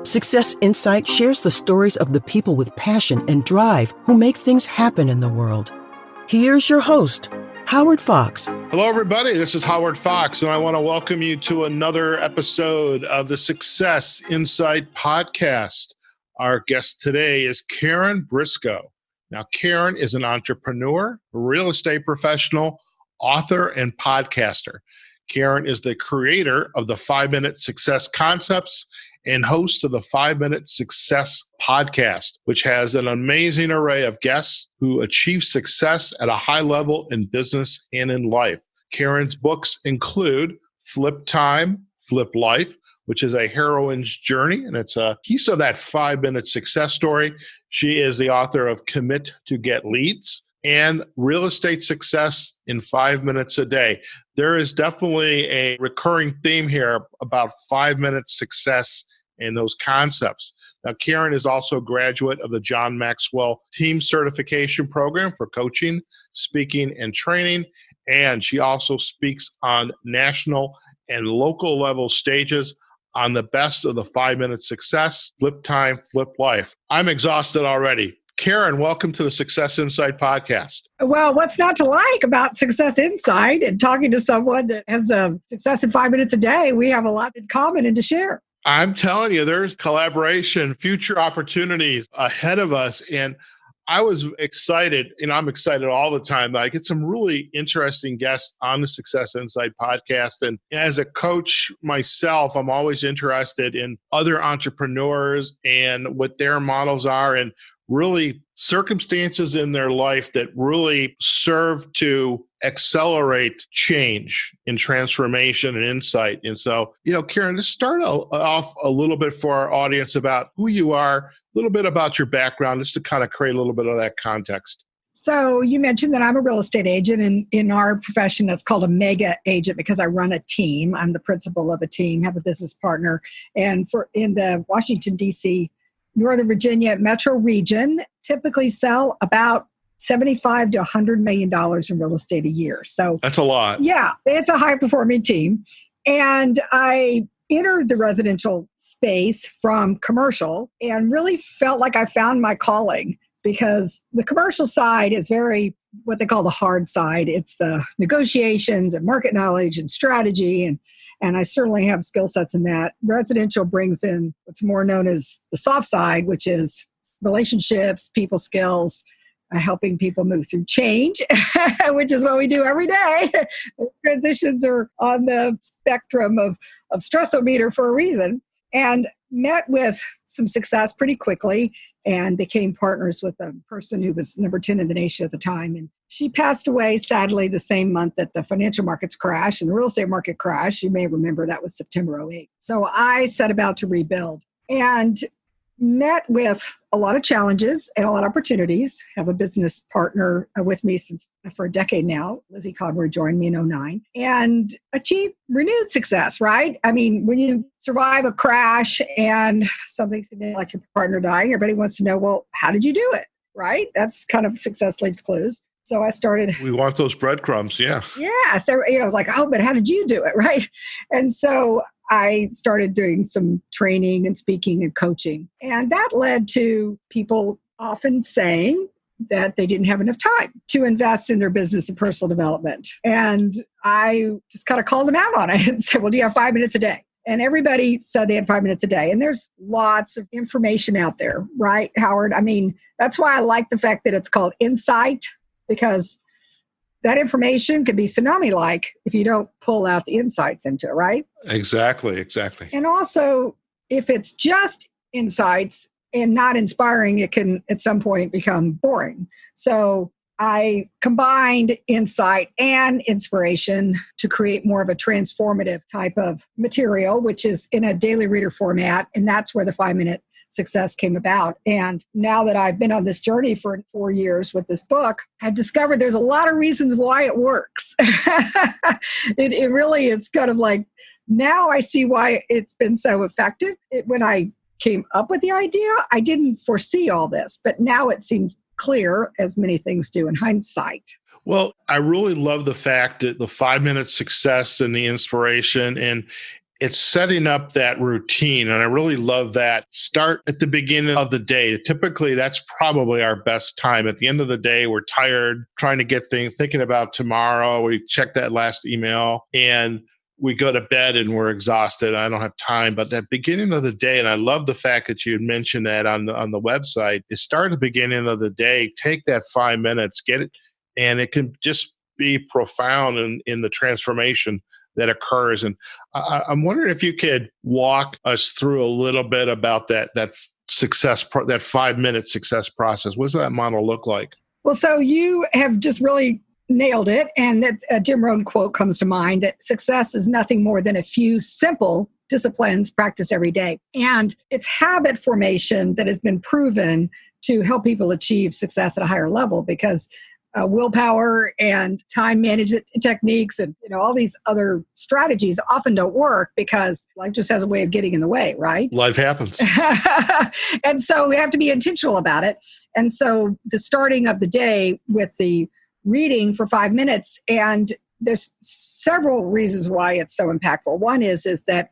Success Insight shares the stories of the people with passion and drive who make things happen in the world. Here's your host, Howard Fox. Hello, everybody. This is Howard Fox, and I want to welcome you to another episode of the Success Insight podcast. Our guest today is Karen Briscoe. Now, Karen is an entrepreneur, real estate professional, author, and podcaster. Karen is the creator of the 5-Minute Success Concepts and host of the 5-Minute Success podcast, which has an amazing array of guests who achieve success at a high level in business and in life. Karen's books include Flip Time, Flip Life, which is a heroine's journey, and it's a piece of that 5-minute success story. She is the author of Commit to Get Leads and Real Estate Success in 5 Minutes a Day. There is definitely a recurring theme here about 5-minute success and those concepts. Now, Karen is also a graduate of the John Maxwell Team Certification Program for coaching, speaking, and training, and she also speaks on national and local level stages on the best of the 5-minute success, Flip Time, Flip Life. I'm exhausted already. Karen, welcome to the Success Insight podcast. Well, what's not to like about Success Insight and talking to someone that has a success in 5 minutes a day? We have a lot in common and to share. I'm telling you, there's collaboration, future opportunities ahead of us. And I was excited, and I'm excited all the time. I get some really interesting guests on the Success Insight podcast. And as a coach myself, I'm always interested in other entrepreneurs and what their models are and really circumstances in their life that really serve to accelerate change and transformation and insight. And so, Karen, just start off a little bit for our audience about who you are, a little bit about your background, just to kind of create a little bit of that context. So you mentioned that I'm a real estate agent, and in our profession, that's called a mega agent because I run a team. I'm the principal of a team, have a business partner. And in the Washington, D.C., Northern Virginia metro region, typically sell about $75 to $100 million in real estate a year. So that's a lot. Yeah, it's a high performing team. And I entered the residential space from commercial and really felt like I found my calling, because the commercial side is very what they call the hard side. It's the negotiations and market knowledge and strategy, and I certainly have skill sets in that. Residential brings in what's more known as the soft side, which is relationships, people skills, helping people move through change, which is what we do every day. Transitions are on the spectrum of stressometer for a reason. And met with some success pretty quickly and became partners with a person who was number 10 in the nation at the time. And she passed away, sadly, the same month that the financial markets crashed and the real estate market crashed. You may remember that was September 2008. So I set about to rebuild and met with a lot of challenges and a lot of opportunities. Have a business partner with me for a decade now. Lizzie Conroy joined me in 2009 and achieved renewed success, right? I mean, when you survive a crash and something like your partner dying, everybody wants to know, well, how did you do it, right? That's kind of success leaves clues. So I started. We want those breadcrumbs, yeah. Yeah. So, I was like, oh, but how did you do it, right? And so I started doing some training and speaking and coaching. And that led to people often saying that they didn't have enough time to invest in their business and personal development. And I just kind of called them out on it and said, well, do you have 5 minutes a day? And everybody said they had 5 minutes a day. And there's lots of information out there, right, Howard? I mean, that's why I like the fact that it's called insight, because that information can be tsunami-like if you don't pull out the insights into it, right? Exactly. And also, if it's just insights and not inspiring, it can at some point become boring. So I combined insight and inspiration to create more of a transformative type of material, which is in a daily reader format. And that's where the 5-minute success came about. And now that I've been on this journey for 4 years with this book, I've discovered there's a lot of reasons why it works. It really is kind of like, now I see why it's been so effective. When I came up with the idea, I didn't foresee all this, but now it seems clear, as many things do in hindsight. Well, I really love the fact that the 5-minute success and the inspiration, and it's setting up that routine. And I really love that. Start at the beginning of the day. Typically, that's probably our best time. At the end of the day, we're tired, trying to get things, thinking about tomorrow. We check that last email and we go to bed and we're exhausted. I don't have time. But that beginning of the day, and I love the fact that you had mentioned that on the website, is start at the beginning of the day, take that 5 minutes, get it, and it can just be profound in the transformation that occurs. And I'm wondering if you could walk us through a little bit about that success, that 5 minute success process. What does that model look like? Well, so you have just really nailed it. And that Jim Rohn quote comes to mind, that success is nothing more than a few simple disciplines practiced every day. And it's habit formation that has been proven to help people achieve success at a higher level, because willpower and time management techniques and all these other strategies often don't work because life just has a way of getting in the way, right? Life happens. And so we have to be intentional about it. And so the starting of the day with the reading for 5 minutes, and there's several reasons why it's so impactful. One is that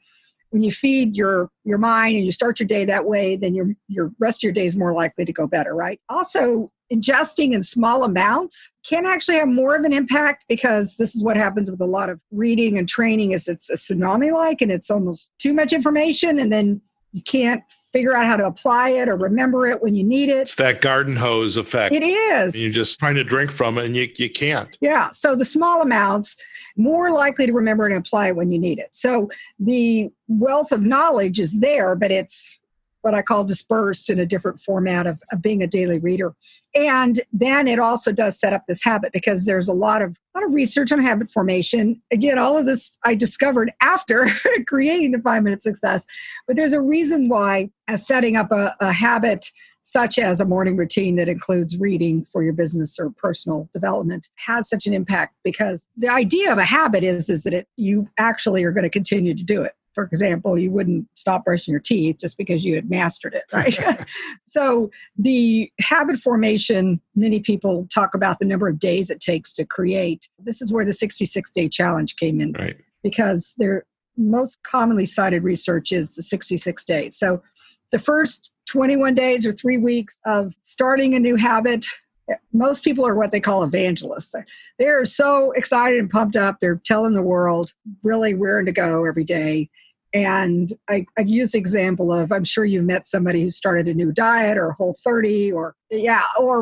when you feed your mind and you start your day that way, then your rest of your day is more likely to go better, right? Also, ingesting in small amounts can actually have more of an impact, because this is what happens with a lot of reading and training is it's a tsunami-like, and it's almost too much information, and then you can't figure out how to apply it or remember it when you need it. It's that garden hose effect. It is. And you're just trying to drink from it and you can't. Yeah. So the small amounts, more likely to remember and apply it when you need it. So the wealth of knowledge is there, but it's what I call dispersed in a different format of being a daily reader. And then it also does set up this habit, because there's a lot of research on habit formation. Again, all of this I discovered after creating the 5 Minute Success, but there's a reason why setting up a habit such as a morning routine that includes reading for your business or personal development has such an impact, because the idea of a habit is that you actually are going to continue to do it. For example, you wouldn't stop brushing your teeth just because you had mastered it, right? So the habit formation, many people talk about the number of days it takes to create. This is where the 66-day challenge came in, right? Because their most commonly cited research is the 66 days. So the first 21 days or 3 weeks of starting a new habit, most people are what they call evangelists. They're so excited and pumped up. They're telling the world really where to go every day. And I use the example of, I'm sure you've met somebody who started a new diet or Whole30 or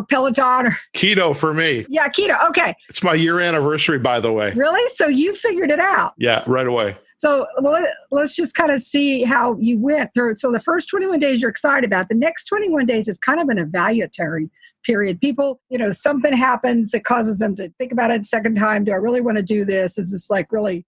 Peloton. Or keto for me. Yeah, keto. Okay. It's my year anniversary, by the way. Really? So you figured it out? Yeah, right away. So let's just kind of see how you went through it. So the first 21 days you're excited about. The next 21 days is kind of an evaluatory period. People, something happens that causes them to think about it a second time. Do I really want to do this? Is this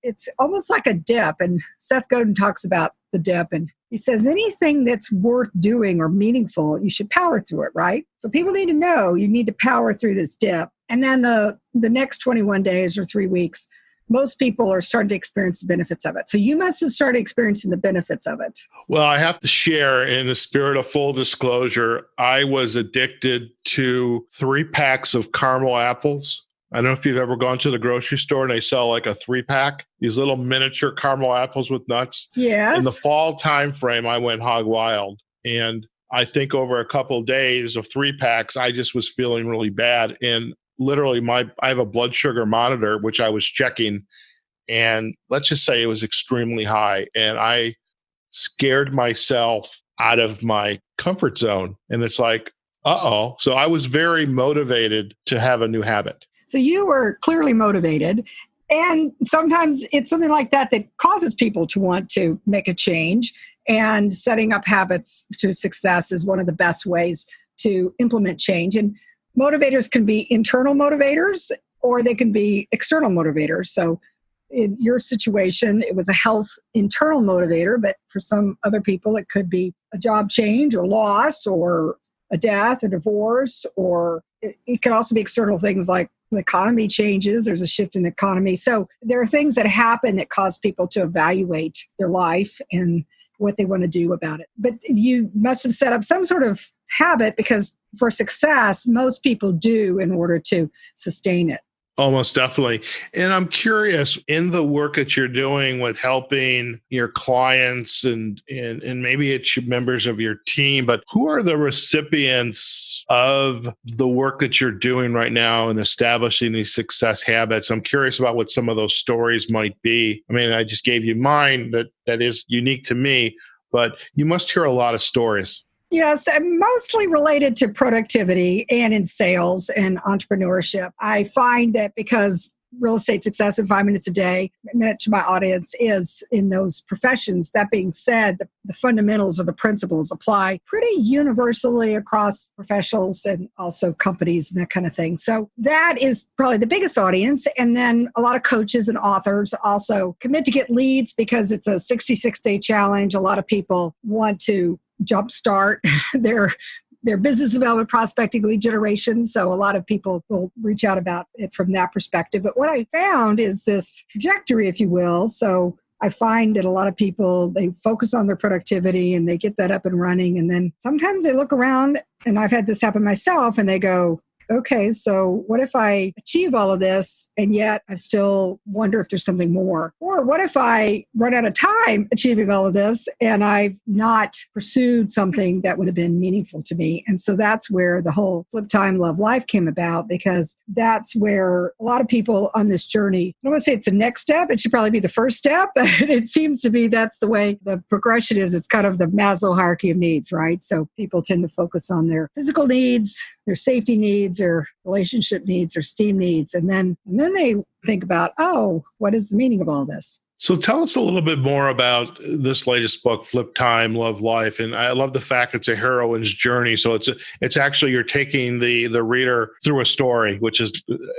it's almost like a dip. And Seth Godin talks about the dip. And he says, anything that's worth doing or meaningful, you should power through it, right? So people need to know you need to power through this dip. And then the next 21 days or 3 weeks, most people are starting to experience the benefits of it. So you must have started experiencing the benefits of it. Well, I have to share, in the spirit of full disclosure, I was addicted to 3 packs of caramel apples. I don't know if you've ever gone to the grocery store and they sell like a 3-pack, these little miniature caramel apples with nuts. Yes. In the fall time frame, I went hog wild. And I think over a couple of days of 3 packs, I just was feeling really bad. And literally I have a blood sugar monitor, which I was checking, and let's just say it was extremely high. And I scared myself out of my comfort zone. And it's like, uh-oh. So I was very motivated to have a new habit. So you were clearly motivated. And sometimes it's something like that causes people to want to make a change. And setting up habits to success is one of the best ways to implement change. And motivators can be internal motivators, or they can be external motivators. So in your situation, it was a health internal motivator, but for some other people, it could be a job change or loss or a death, a divorce, or it could also be external things like the economy changes. There's a shift in the economy. So there are things that happen that cause people to evaluate their life and what they want to do about it. But you must have set up some sort of habit, because for success, most people do in order to sustain it. Almost definitely. And I'm curious, in the work that you're doing with helping your clients and maybe it's your members of your team, but who are the recipients of the work that you're doing right now in establishing these success habits? I'm curious about what some of those stories might be. I mean, I just gave you mine that is unique to me, but you must hear a lot of stories. Yes, and mostly related to productivity and in sales and entrepreneurship. I find that because real estate success in 5 minutes a day, a minute to my audience is in those professions. That being said, the fundamentals or the principles apply pretty universally across professionals and also companies and that kind of thing. So that is probably the biggest audience. And then a lot of coaches and authors also commit to get leads because it's a 66-day challenge. A lot of people want to jumpstart their business development, prospecting, lead generation. So a lot of people will reach out about it from that perspective. But what I found is this trajectory, if you will. So I find that a lot of people, they focus on their productivity and they get that up and running. And then sometimes they look around, and I've had this happen myself, and they go, okay, so what if I achieve all of this and yet I still wonder if there's something more? Or what if I run out of time achieving all of this and I've not pursued something that would have been meaningful to me? And so that's where the whole Flip Time, Love Life came about, because that's where a lot of people on this journey, I don't want to say it's the next step, it should probably be the first step, but it seems to be that's the way the progression is. It's kind of the Maslow hierarchy of needs, right? So people tend to focus on their physical needs, their safety needs, or relationship needs, or STEAM needs. And then they think about, oh, what is the meaning of all this? So tell us a little bit more about this latest book, Flip Time, Love Life. And I love the fact it's a heroine's journey. So it's actually, you're taking the reader through a story, which is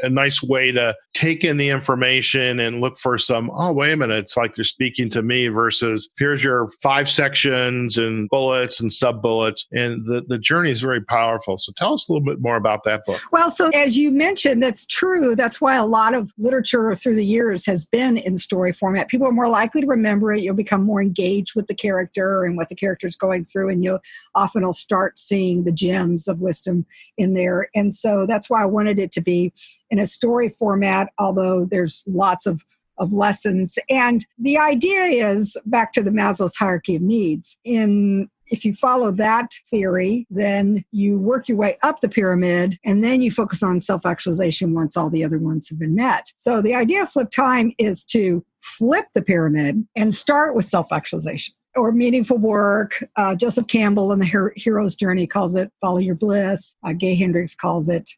a nice way to take in the information and look for some, oh, wait a minute, it's like they're speaking to me, versus here's your 5 sections and bullets and sub-bullets. And the journey is very powerful. So tell us a little bit more about that book. Well, so as you mentioned, that's true. That's why a lot of literature through the years has been in story format. People are more likely to remember it. You'll become more engaged with the character and what the character is going through, and you'll often start seeing the gems of wisdom in there. And so that's why I wanted it to be in a story format, although there's lots of lessons. And the idea is back to the Maslow's hierarchy of needs. If you follow that theory, then you work your way up the pyramid, and then you focus on self-actualization once all the other ones have been met. So the idea of Flip Time is to flip the pyramid and start with self-actualization or meaningful work. Joseph Campbell in the Hero's Journey calls it follow your bliss. Gay Hendricks calls it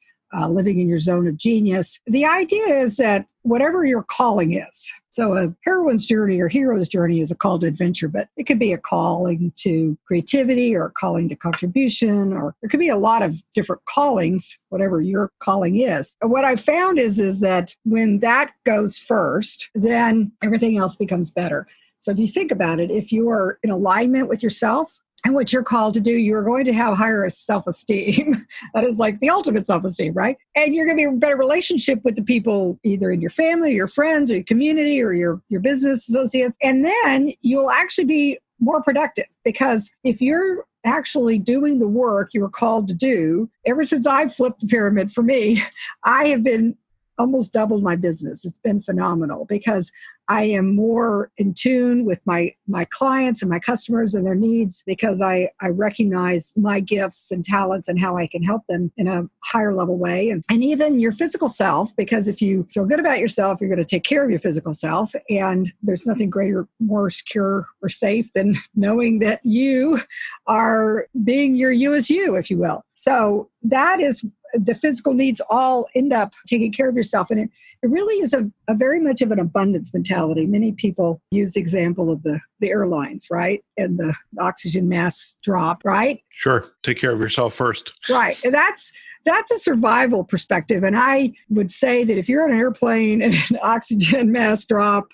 living in your zone of genius. The idea is that whatever your calling is, so a heroine's journey or hero's journey is a call to adventure, but it could be a calling to creativity or a calling to contribution, or there could be a lot of different callings, whatever your calling is. And what I found is that when that goes first, then everything else becomes better. So if you think about it, if you are in alignment with yourself and what you're called to do, you're going to have higher self-esteem. That is like the ultimate self-esteem, right? And you're going to be in a better relationship with the people, either in your family, your friends, or your community, or your business associates. And then you'll actually be more productive, because if you're actually doing the work you were called to do, ever since I've flipped the pyramid for me, I have been almost doubled my business. It's been phenomenal because I am more in tune with my clients and my customers and their needs, because I recognize my gifts and talents and how I can help them in a higher level way. And even your physical self, because if you feel good about yourself, you're going to take care of your physical self. And there's nothing greater, more secure or safe than knowing that you are being your you as you, if you will. So that is the physical needs all end up taking care of yourself. And it really is a very much of an abundance mentality. Many people use the example of the airlines, right? And the oxygen mask drop, right? Sure. Take care of yourself first. Right. And that's a survival perspective. And I would say that if you're on an airplane and an oxygen mask drop,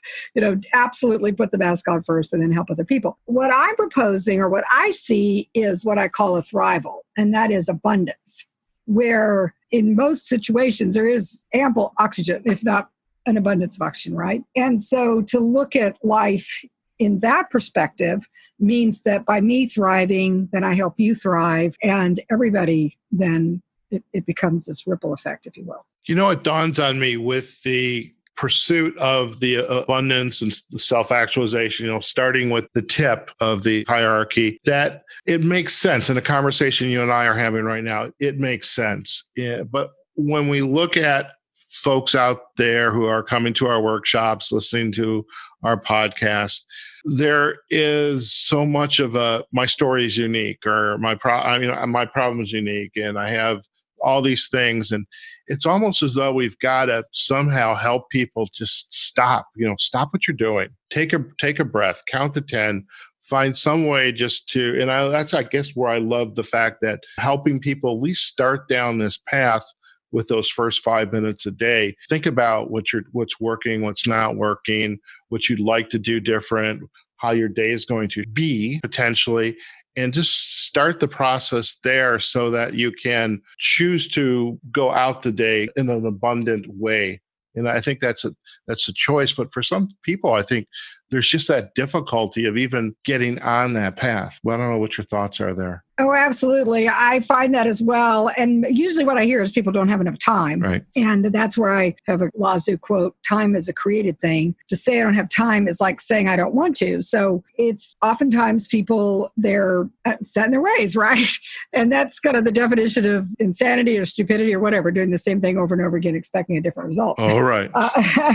absolutely put the mask on first and then help other people. What I'm proposing, or what I see, is what I call a thrival, and that is abundance, where in most situations there is ample oxygen, if not an abundance of oxygen, right? And so to look at life in that perspective means that by me thriving, then I help you thrive, and everybody then it becomes this ripple effect, if you will. It dawns on me with the pursuit of the abundance and the self-actualization, starting with the tip of the hierarchy, that it makes sense in a conversation you and I are having right now. It makes sense. Yeah, but when we look at folks out there who are coming to our workshops, listening to our podcast, there is so much of my story is unique, or my problem is unique, and I have all these things. And it's almost as though we've got to somehow help people just stop what you're doing. Take a breath, count to 10, find some way just to, and that's, I guess, where I love the fact that helping people at least start down this path with those first 5 minutes a day. Think about what's working, what's not working, what you'd like to do different, how your day is going to be potentially, and just start the process there so that you can choose to go out the day in an abundant way. And I think that's a choice. But for some people, I think there's just that difficulty of even getting on that path. Well, I don't know what your thoughts are there. Oh, absolutely. I find that as well. And usually what I hear is people don't have enough time. Right. And that's where I have a Lazu quote, time is a created thing. To say I don't have time is like saying I don't want to. So it's oftentimes people, they're set in their ways, right? And that's kind of the definition of insanity or stupidity or whatever, doing the same thing over and over again, expecting a different result. Oh, right.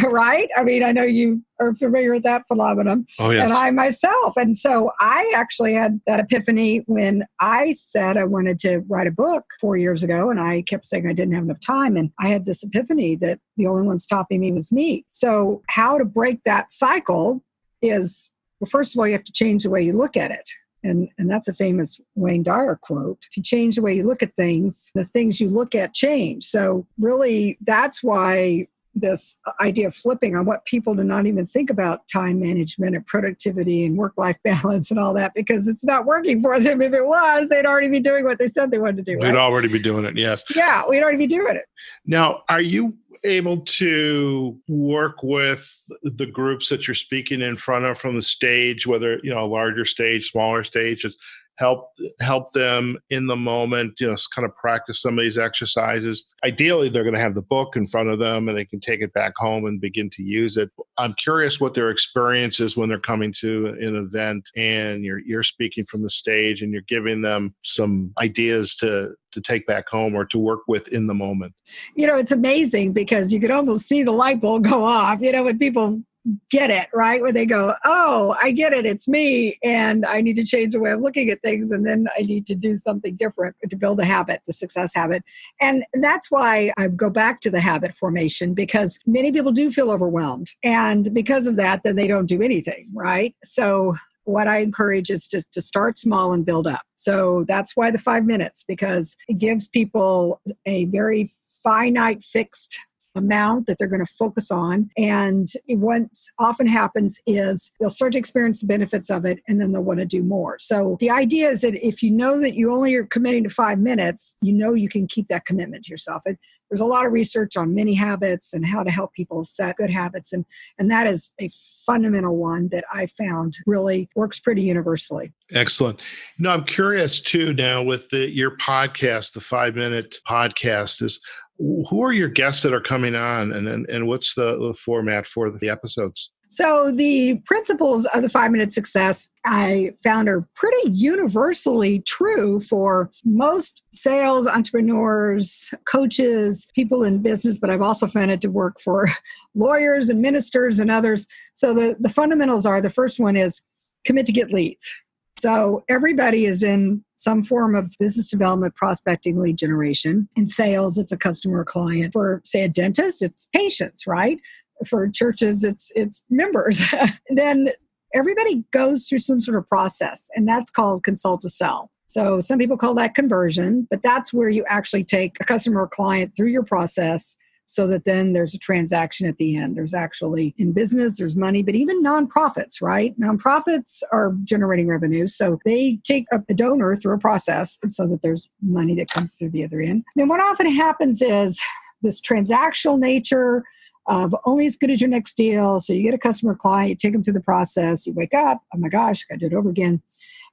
Right? I mean, I know you are familiar with that phenomenon. Oh, yes. And I myself. And so I actually had that epiphany when I said I wanted to write a book 4 years ago, and I kept saying I didn't have enough time. And I had this epiphany that the only one stopping me was me. So how to break that cycle is, well, first of all, you have to change the way you look at it. And that's a famous Wayne Dyer quote. If you change the way you look at things, the things you look at change. So really, that's why this idea of flipping on what people do not even think about time management and productivity and work-life balance and all that, because it's not working for them. If it was, they'd already be doing what they said they wanted to do. We'd already be doing it, yes. Yeah, we'd already be doing it. Now, are you able to work with the groups that you're speaking in front of from the stage, whether, a larger stage, smaller stage, just help them in the moment, kind of practice some of these exercises? Ideally, they're going to have the book in front of them and they can take it back home and begin to use it. I'm curious what their experience is when they're coming to an event and you're speaking from the stage and you're giving them some ideas to take back home or to work with in the moment. It's amazing because you could almost see the light bulb go off, when people get it, right? Where they go, oh, I get it. It's me. And I need to change the way I'm looking at things. And then I need to do something different to build a habit, the success habit. And that's why I go back to the habit formation, because many people do feel overwhelmed. And because of that, then they don't do anything, right? So what I encourage is to start small and build up. So that's why the 5 minutes, because it gives people a very finite, fixed amount that they're going to focus on. And what often happens is they'll start to experience the benefits of it, and then they'll want to do more. So the idea is that if you know that you only are committing to 5 minutes, you can keep that commitment to yourself. There's a lot of research on mini habits and how to help people set good habits. And that is a fundamental one that I found really works pretty universally. Excellent. I'm curious too now with your podcast, the 5 Minute Podcast, is who are your guests that are coming on, and what's the format for the episodes? So the principles of the 5 Minute Success I found are pretty universally true for most sales, entrepreneurs, coaches, people in business, but I've also found it to work for lawyers and ministers and others. So the fundamentals are, the first one is commit to get leads. So everybody is in some form of business development, prospecting, lead generation. In sales, it's a customer or client. For, say, a dentist, it's patients, right? For churches, it's members. Then everybody goes through some sort of process, and that's called consult to sell. So some people call that conversion, but that's where you actually take a customer or client through your process so that then there's a transaction at the end. There's actually, in business, there's money, but even nonprofits, right? Nonprofits are generating revenue. So they take a donor through a process so that there's money that comes through the other end. Then what often happens is this transactional nature of only as good as your next deal. So you get a customer or client, you take them through the process, you wake up, oh my gosh, I got to do it over again.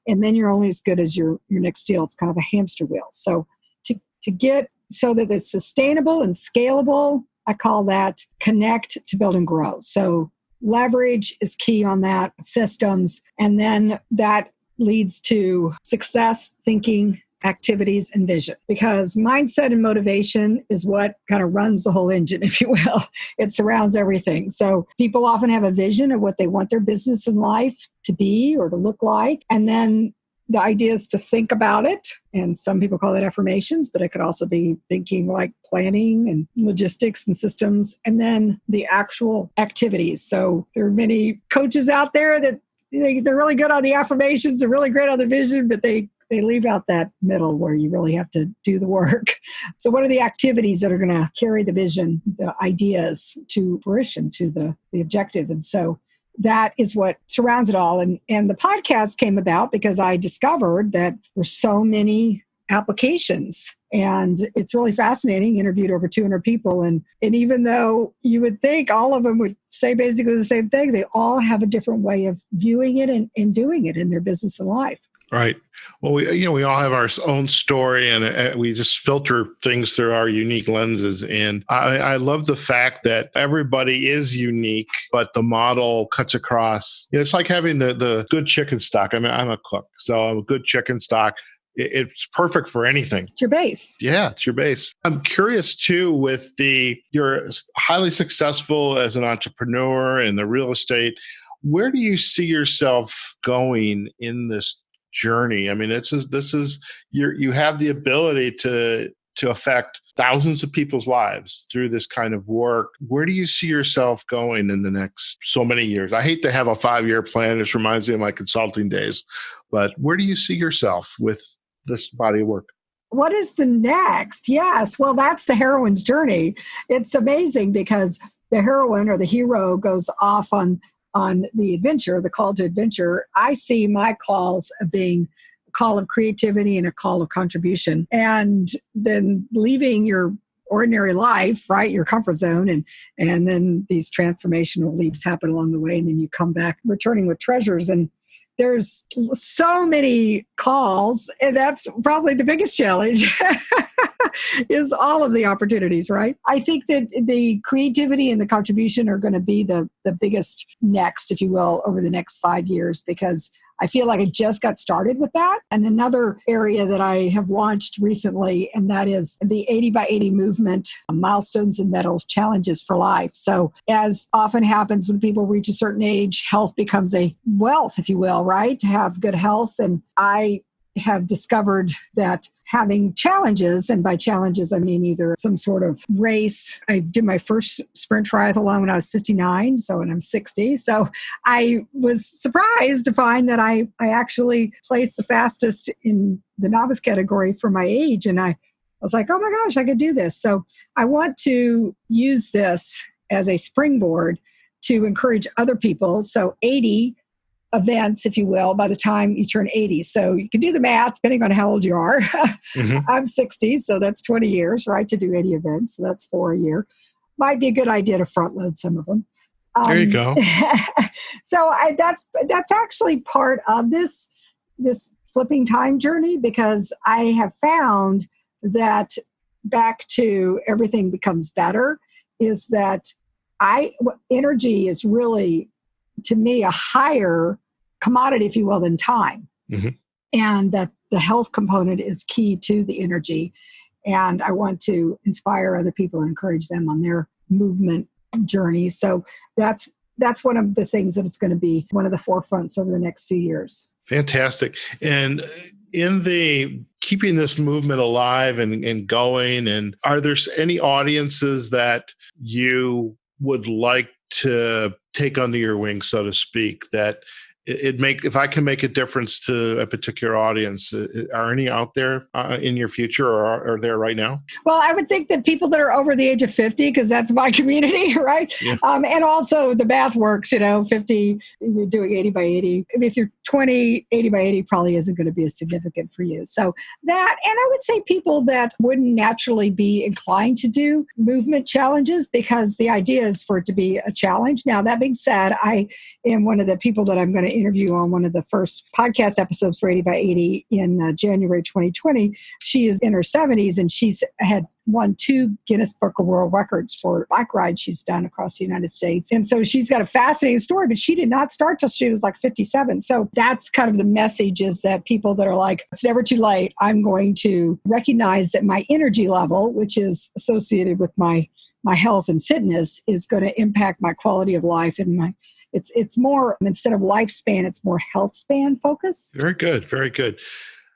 And then you're only as good as your next deal. It's kind of a hamster wheel. So to get so that it's sustainable and scalable. I call that connect to build and grow. So leverage is key on that, systems, and then that leads to success, thinking, activities, and vision. Because mindset and motivation is what kind of runs the whole engine, if you will. It surrounds everything. So people often have a vision of what they want their business and life to be or to look like. And then the idea is to think about it. And some people call it affirmations, but it could also be thinking like planning and logistics and systems, and then the actual activities. So there are many coaches out there that they're really good on the affirmations, they're really great on the vision, but they leave out that middle where you really have to do the work. So what are the activities that are going to carry the vision, the ideas to fruition, to the objective? And so that is what surrounds it all. And the podcast came about because I discovered that there's so many applications. And it's really fascinating. Interviewed over 200 people. And even though you would think all of them would say basically the same thing, they all have a different way of viewing it and doing it in their business and life. Right. Well, we all have our own story, and we just filter things through our unique lenses. And I love the fact that everybody is unique, but the model cuts across. It's like having the good chicken stock. I mean, I'm a cook, so I'm a good chicken stock. It's perfect for anything. It's your base. Yeah, it's your base. I'm curious too, you're highly successful as an entrepreneur in the real estate. Where do you see yourself going in this journey? I mean, you have the ability to affect thousands of people's lives through this kind of work. Where do you see yourself going in the next so many years? I hate to have a 5-year plan. This reminds me of my consulting days. But where do you see yourself with this body of work? What is the next? Yes. Well, that's the heroine's journey. It's amazing because the heroine or the hero goes off on the adventure, the call to adventure. I see my calls being a call of creativity and a call of contribution. And then leaving your ordinary life, right, your comfort zone, and then these transformational leaps happen along the way, and then you come back returning with treasures. And there's so many calls, and that's probably the biggest challenge is all of the opportunities, right? I think that the creativity and the contribution are going to be the biggest next, if you will, over the next 5 years, because I feel like I just got started with that. And another area that I have launched recently, and that is the 80 by 80 movement, milestones and medals, challenges for life. So as often happens when people reach a certain age, health becomes a wealth, if you will, right? To have good health. And I have discovered that having challenges, and by challenges, I mean either some sort of race. I did my first sprint triathlon when I was 59, and I'm 60. So I was surprised to find that I actually placed the fastest in the novice category for my age. And I was like, oh my gosh, I could do this. So I want to use this as a springboard to encourage other people. So 80 events, if you will, by the time you turn 80. So you can do the math depending on how old you are. Mm-hmm. I'm 60, so that's 20 years, right, to do 80 events. So that's 4 a year. Might be a good idea to front load some of them. There you go. So that's actually part of this flipping time journey, because I have found that back to everything becomes better is that energy is really, to me, a higher commodity, if you will, than time. Mm-hmm. And that the health component is key to the energy. And I want to inspire other people and encourage them on their movement journey. So that's one of the things that it's going to be one of the forefronts over the next few years. Fantastic. And in the keeping this movement alive and going, and are there any audiences that you would like to take under your wing, so to speak, that if I can make a difference to a particular audience, are any out there in your future, or are there right now? Well, I would think that people that are over the age of 50, because that's my community, right? Yeah. And also the math works, 50, you're doing 80 by 80. If you're 20, 80 by 80 probably isn't going to be as significant for you. So that, and I would say people that wouldn't naturally be inclined to do movement challenges, because the idea is for it to be a challenge. Now, that being said, I am one of the people that I'm going to interview on one of the first podcast episodes for 80 by 80 in January 2020. She is in her 70s, and she's had won 2 Guinness Book of World Records for bike rides she's done across the United States. And so she's got a fascinating story, but she did not start till she was like 57. So that's kind of the message, is that people that are like, it's never too late. I'm going to recognize that my energy level, which is associated with my health and fitness, is going to impact my quality of life, and it's more, instead of lifespan, it's more health span focus. Very good. Very good.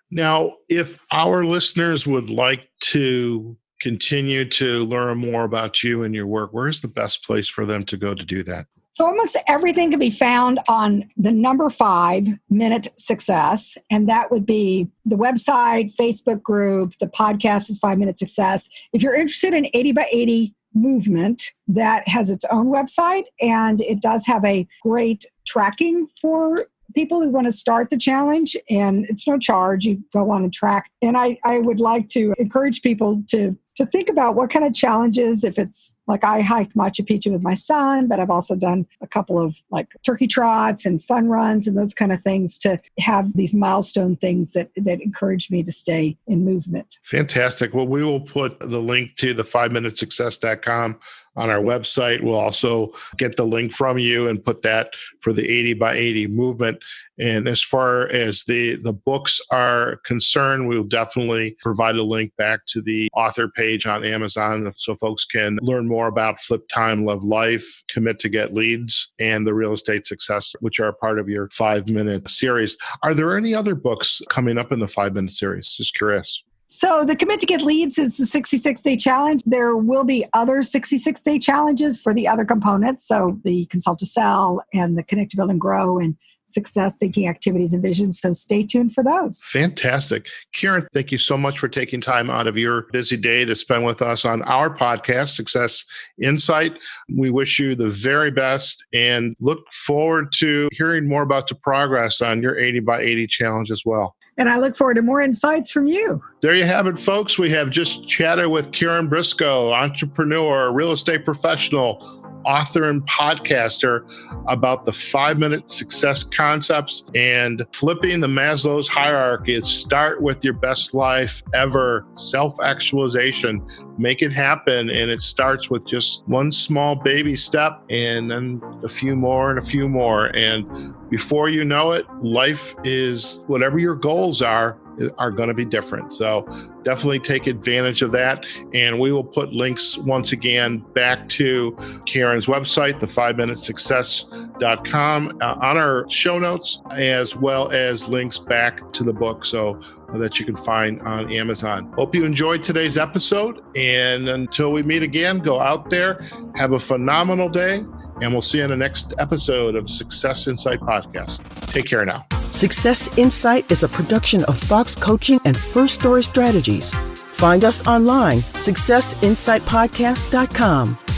Now, if our listeners would like to continue to learn more about you and your work, where's the best place for them to go to do that? So almost everything can be found on the number 5 Minute Success. And that would be the website, Facebook group, the podcast is 5 Minute Success. If you're interested in 80 by 80 movement, that has its own website, and it does have a great tracking for people who want to start the challenge, and it's no charge. You go on and track. And I would like to encourage people to think about what kind of challenges, if it's like I hiked Machu Picchu with my son, but I've also done a couple of like turkey trots and fun runs and those kind of things, to have these milestone things that encourage me to stay in movement. Fantastic. Well, we will put the link to the 5minutesuccess.com on our website. We'll also get the link from you and put that for the 80 by 80 movement. And as far as the books are concerned, we'll definitely provide a link back to the author page on Amazon so folks can learn more about Flip Time, Love Life, Commit to Get Leads, and the Real Estate Success, which are a part of your 5 Minute series. Are there any other books coming up in the 5 Minute series? Just curious. So the Commit to Get Leads is the 66-day challenge. There will be other 66-day challenges for the other components. So the Consult to Sell and the Connect to Build and Grow and Success Thinking Activities and Visions. So stay tuned for those. Fantastic. Karen, thank you so much for taking time out of your busy day to spend with us on our podcast, Success Insight. We wish you the very best and look forward to hearing more about the progress on your 80 by 80 challenge as well. And I look forward to more insights from you. There you have it, folks. We have just chatted with Karen Briscoe, entrepreneur, real estate professional, author, and podcaster, about the 5 Minute Success concepts and flipping the Maslow's hierarchy. Start with your best life ever, self-actualization. Make it happen. And it starts with just one small baby step, and then a few more and a few more. And before you know it, life is, whatever your goals are going to be different. So definitely take advantage of that. And we will put links once again back to Karen's website, the 5minutesuccess.com, on our show notes, as well as links back to the book so that you can find on Amazon. Hope you enjoyed today's episode. And until we meet again, go out there, have a phenomenal day, and we'll see you in the next episode of Success Insight Podcast. Take care now. Success Insight is a production of Fox Coaching and First Story Strategies. Find us online, successinsightpodcast.com.